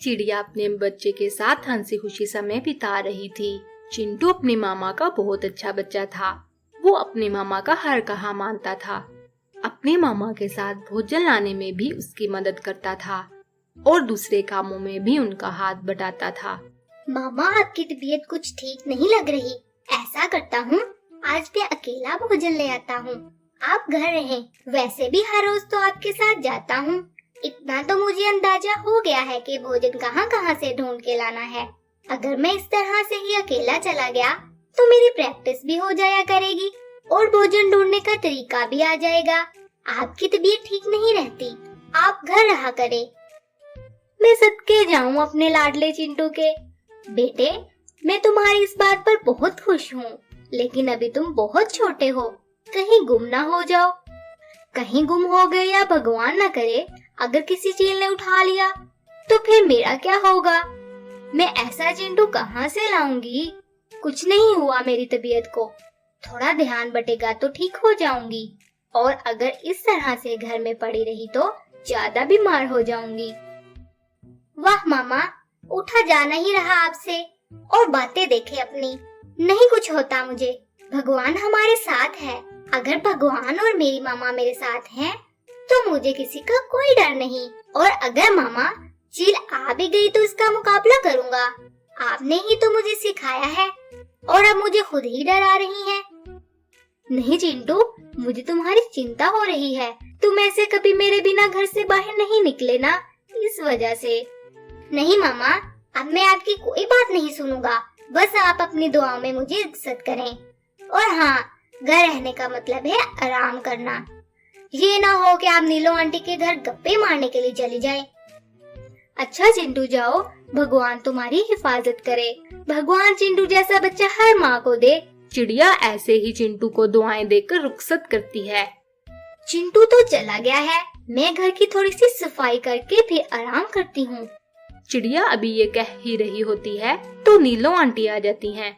चिड़िया अपने बच्चे के साथ हंसी खुशी समय बिता रही थी। चिंटू अपनी मामा का बहुत अच्छा बच्चा था। वो अपनी मामा का हर कहा मानता था। अपने मामा के साथ भोजन लाने में भी उसकी मदद करता था और दूसरे कामों में भी उनका हाथ बटाता था। मामा, आपकी तबीयत कुछ ठीक नहीं लग रही। ऐसा करता हूँ, आज मैं अकेला भोजन ले आता हूँ। आप घर रहें। वैसे भी हर रोज तो आपके साथ जाता हूँ। इतना तो मुझे अंदाजा हो गया है कि भोजन कहाँ कहाँ से ढूंढ के लाना है। अगर मैं इस तरह से ही अकेला चला गया तो मेरी प्रैक्टिस भी हो जाया करेगी और भोजन ढूंढने का तरीका भी आ जाएगा। आपकी तबीयत ठीक नहीं रहती, आप घर रहा करें। मैं सदके जाऊं अपने लाडले चिंटू के। बेटे, मैं तुम्हारी इस बात पर बहुत खुश हूँ, लेकिन अभी तुम बहुत छोटे हो, कहीं गुम ना हो जाओ। कहीं गुम हो गए या भगवान न करे अगर किसी चील ने उठा लिया तो फिर मेरा क्या होगा? मैं ऐसा चिंटू कहाँ से लाऊंगी? कुछ नहीं हुआ मेरी तबीयत को, थोड़ा ध्यान बटेगा तो ठीक हो जाऊंगी, और अगर इस तरह से घर में पड़ी रही तो ज्यादा बीमार हो जाऊंगी। वाह मामा, उठा जा नहीं रहा आपसे, और बातें देखे अपनी। नहीं कुछ होता मुझे, भगवान हमारे साथ है। अगर भगवान और मेरी मामा मेरे साथ हैं, तो मुझे किसी का कोई डर नहीं। और अगर मामा चील आ भी गई तो इसका मुकाबला करूंगा। आपने ही तो मुझे सिखाया है, और अब मुझे खुद ही डर आ रही है। नहीं चिंटू, मुझे तुम्हारी चिंता हो रही है। तुम ऐसे कभी मेरे बिना घर से बाहर नहीं निकले ना, इस वजह से। नहीं मामा, अब मैं आपकी कोई बात नहीं सुनूंगा। बस आप अपनी दुआओं में मुझे इज्जत करें। और हाँ, घर रहने का मतलब है आराम करना। ये ना हो कि आप नीलो आंटी के घर गप्पे मारने के लिए चली जाए। अच्छा चिंटू, जाओ, भगवान तुम्हारी हिफाजत करे। भगवान चिंटू जैसा बच्चा हर माँ को दे। चिड़िया ऐसे ही चिंटू को दुआएं देकर रुखसत करती है। चिंटू तो चला गया है, मैं घर की थोड़ी सी सफाई करके फिर आराम करती हूँ। चिड़िया अभी ये कह ही रही होती है तो नीलो आंटी आ जाती हैं।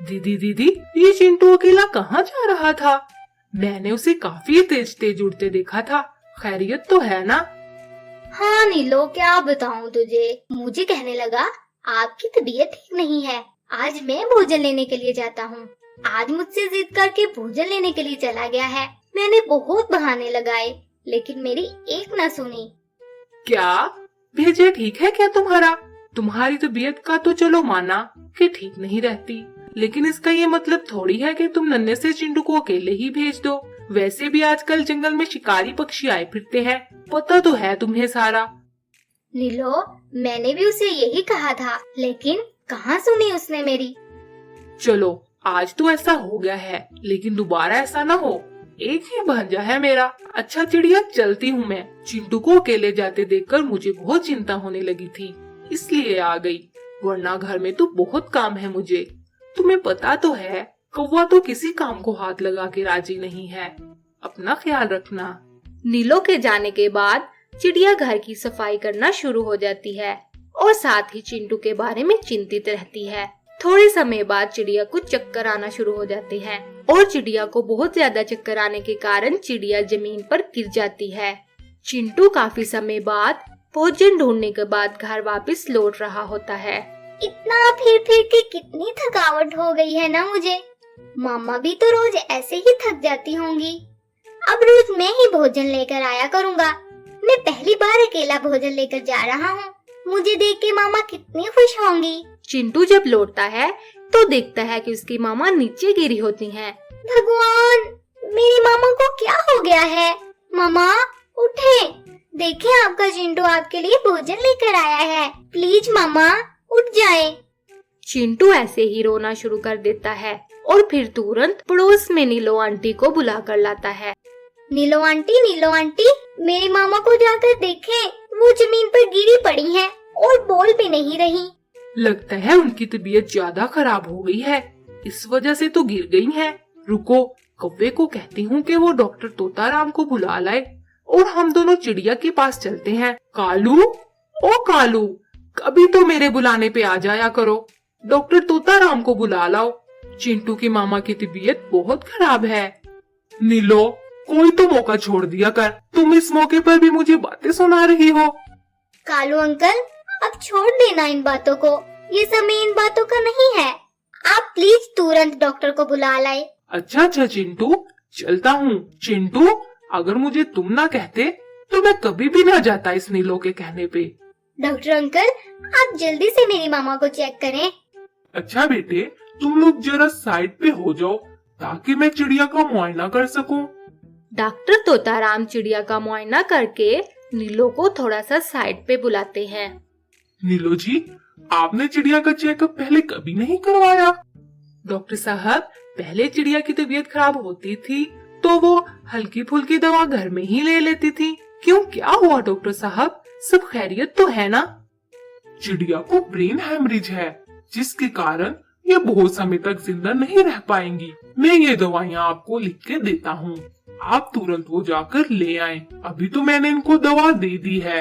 दीदी, ये चिंटू अकेला कहाँ जा रहा था? मैंने उसे काफी तेज तेज उड़ते देखा था। खैरियत तो है ना? हाँ नीलो, क्या बताऊँ तुझे। मुझे कहने लगा आपकी तबीयत ठीक नहीं है, आज मैं भोजन लेने के लिए जाता हूँ। आज मुझसे जिद करके भोजन लेने के लिए चला गया है। मैंने बहुत बहाने लगाए, लेकिन मेरी एक न सुनी। क्या भेजे ठीक है क्या तुम्हारा? तुम्हारी तबीयत का तो चलो माना कि ठीक नहीं रहती, लेकिन इसका ये मतलब थोड़ी है कि तुम नन्हे से चिंटू को अकेले ही भेज दो। वैसे भी आजकल जंगल में शिकारी पक्षी आए फिरते हैं, पता तो है तुम्हें सारा। नीलो, मैंने भी उसे यही कहा था, लेकिन कहाँ सुनी उसने मेरी। चलो, आज तो ऐसा हो गया है, लेकिन दोबारा ऐसा ना हो। एक ही भांजा है मेरा। अच्छा चिड़िया, चलती हूँ मैं। चिंटू को अकेले जाते देखकर मुझे बहुत चिंता होने लगी थी, इसलिए आ गई, वरना घर में तो बहुत काम है मुझे। तुम्हें पता तो है, कौवा तो किसी काम को हाथ लगा के राजी नहीं है। अपना ख्याल रखना। नीलो के जाने के बाद चिड़िया घर की सफाई करना शुरू हो जाती है और साथ ही चिंटू के बारे में चिंतित रहती है। थोड़े समय बाद चिड़िया को चक्कर आना शुरू हो जाते हैं और चिड़िया को बहुत ज्यादा चक्कर आने के कारण चिड़िया जमीन पर गिर जाती है। चिंटू काफी समय बाद भोजन ढूंढने के बाद घर वापस लौट रहा होता है। इतना फिर के कितनी थकावट हो गई है ना मुझे। मामा भी तो रोज ऐसे ही थक जाती होंगी। अब रोज मैं ही भोजन लेकर आया करूँगा। मैं पहली बार अकेला भोजन लेकर जा रहा हूँ। मुझे देख के मामा कितनी खुश होंगी। चिंटू जब लौटता है तो देखता है कि उसकी मामा नीचे गिरी होती हैं। भगवान, मेरी मामा को क्या हो गया है? मामा उठे, देखें आपका चिंटू आपके लिए भोजन लेकर आया है। प्लीज मामा उठ जाए। चिंटू ऐसे ही रोना शुरू कर देता है और फिर तुरंत पड़ोस में नीलो आंटी को बुला कर लाता है। नीलो आंटी, मेरी मामा को जाकर देखें, वो जमीन पर गिरी पड़ी हैं और बोल भी नहीं रही। लगता है उनकी तबीयत ज्यादा खराब हो गई है, इस वजह से तो गिर गई हैं। रुको, कौवे को कहती हूँ कि वो डॉक्टर तोताराम को बुला लाए और हम दोनों चिड़िया के पास चलते हैं। कालू, ओ कालू, कभी तो मेरे बुलाने पे आ जाया करो। डॉक्टर तोताराम को बुला लाओ, चिंटू की मामा की तबीयत बहुत खराब है। नीलो, कोई तो मौका छोड़ दिया कर, तुम इस मौके पर भी मुझे बातें सुना रही हो। कालू अंकल, अब छोड़ देना इन बातों को, ये समय इन बातों का नहीं है। आप प्लीज तुरंत डॉक्टर को बुला लाए। अच्छा चिंटू, चलता हूँ। चिंटू, अगर मुझे तुम ना कहते तो मैं कभी भी ना जाता इस नीलो के कहने पे। डॉक्टर अंकल, आप जल्दी से मेरी मामा को चेक करें। अच्छा बेटे, तुम लोग जरा साइड पे हो जाओ ताकि मैं चिड़िया का मुआयना कर सकूं। डॉक्टर तोताराम चिड़िया का मुआयना करके नीलो को थोड़ा सा साइड पे बुलाते हैं। नीलो जी, आपने चिड़िया का चेकअप पहले कभी नहीं करवाया? डॉक्टर साहब, पहले चिड़िया की तबीयत खराब होती थी तो वो हल्की फुल्की दवा घर में ही ले लेती थी। क्यों, क्या हुआ डॉक्टर साहब? सब खैरियत तो है ना? चिड़िया को ब्रेन हैमरेज है, जिसके कारण ये बहुत समय तक जिंदा नहीं रह पाएंगी। मैं ये दवाइयाँ आपको लिख के देता हूँ, आप तुरंत वो जाकर ले आएं। अभी तो मैंने इनको दवा दे दी है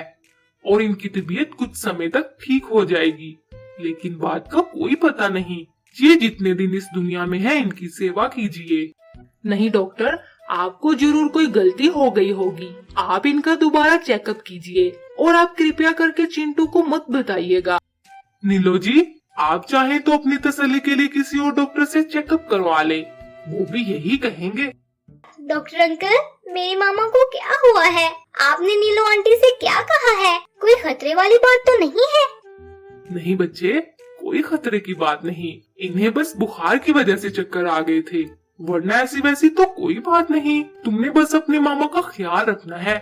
और इनकी तबीयत कुछ समय तक ठीक हो जाएगी, लेकिन बात का कोई पता नहीं। ये जितने दिन इस दुनिया में है, इनकी सेवा कीजिए। नहीं डॉक्टर, आपको जरूर कोई गलती हो गई होगी। आप इनका दोबारा चेकअप कीजिए और आप कृपया करके चिंटू को मत बताइएगा। नीलो जी, आप चाहें तो अपनी तसल्ली के लिए किसी और डॉक्टर से चेकअप करवा ले, वो भी यही कहेंगे। डॉक्टर अंकल, मेरी मामा को क्या हुआ है? आपने नीलो आंटी से क्या कहा है? कोई खतरे वाली बात तो नहीं है? नहीं बच्चे, कोई खतरे की बात नहीं। इन्हें बस बुखार की वजह से चक्कर आ गए थे, वरना ऐसी वैसी तो कोई बात नहीं। तुमने बस अपनी मामा का ख्याल रखना है।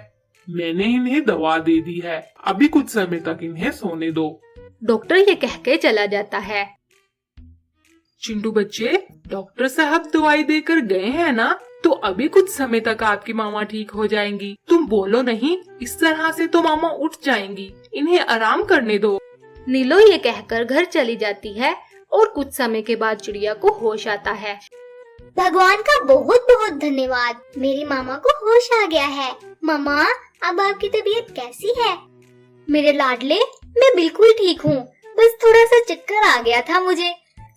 मैंने इन्हें दवा दे दी है, अभी कुछ समय तक इन्हें सोने दो। डॉक्टर ये कह के चला जाता है। चिंटू बच्चे, डॉक्टर साहब दवाई देकर गए हैं ना, तो अभी कुछ समय तक आपकी मामा ठीक हो जाएंगी। तुम बोलो नहीं, इस तरह से तो मामा उठ जाएंगी, इन्हें आराम करने दो। नीलो ये कहकर घर चली जाती है और कुछ समय के बाद चिड़िया को होश आता है। भगवान का बहुत बहुत धन्यवाद, मेरी मामा को होश आ गया है। मामा, अब आपकी तबीयत कैसी है? मेरे लाडले, मैं बिल्कुल ठीक हूँ, बस थोड़ा सा चक्कर आ गया था मुझे।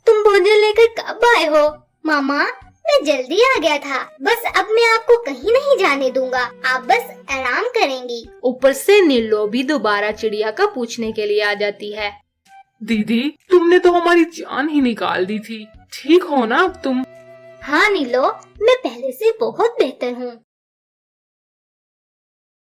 तुम भोजन लेकर कब आए हो? मामा, मैं जल्दी आ गया था, बस अब मैं आपको कहीं नहीं जाने दूंगा, आप बस आराम करेंगी। ऊपर से नीलो भी दोबारा चिड़िया का पूछने के लिए आ जाती है। दीदी, तुमने तो हमारी जान ही निकाल दी थी, ठीक हो ना अब तुम? हाँ नीलो, मैं पहले से बहुत बेहतर हूँ।